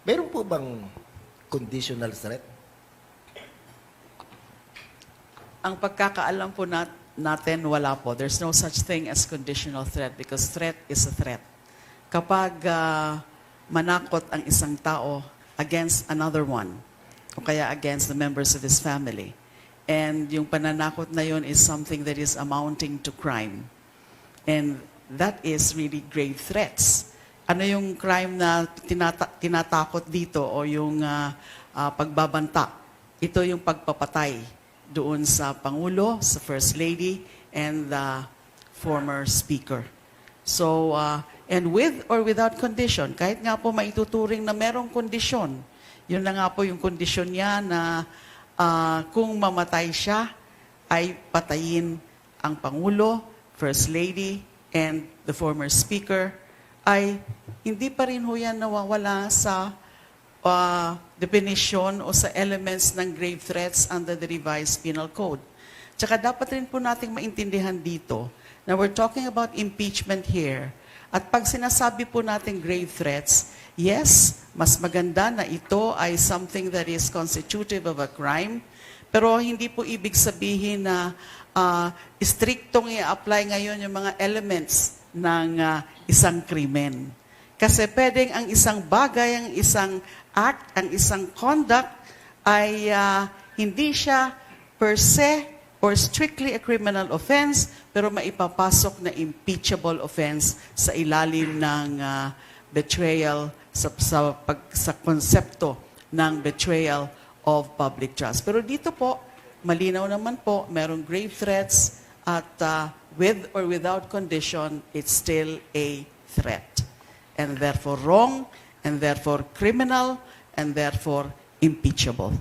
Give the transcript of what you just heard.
Meron po bang conditional threat? Ang pagkakaalam po natin, wala po. There's no such thing as conditional threat because threat is a threat. Kapag manakot ang isang tao against another one, o kaya against the members of his family, and yung pananakot na yun is something that is amounting to crime, and that is really grave threats. Ano yung crime na tinatakot dito o yung pagbabanta? Ito yung pagpapatay doon sa Pangulo, sa First Lady, and the former Speaker. So, and with or without condition, kahit nga po maituturing na merong kondisyon, yun na nga po yung kondisyon niya na kung mamatay siya, ay patayin ang Pangulo, First Lady, and the former Speaker, ay hindi pa rin ho yan nawawala sa definition o sa elements ng grave threats under the revised penal code. Tsaka dapat rin po nating maintindihan dito na we're talking about impeachment here. At pag sinasabi po natin grave threats, yes, mas maganda na ito ay something that is constitutive of a crime, pero hindi po ibig sabihin na striktong i-apply ngayon yung mga elements ng isang krimen. Kasi pwedeng ang isang bagay, ang isang act, ang isang conduct ay hindi siya per se or strictly a criminal offense, pero maipapasok na impeachable offense sa ilalim ng betrayal, sa konsepto ng betrayal of public trust. Pero dito po, malinaw naman po, merong grave threats at with or without condition, it's still a threat. And therefore wrong, and therefore criminal, and therefore impeachable.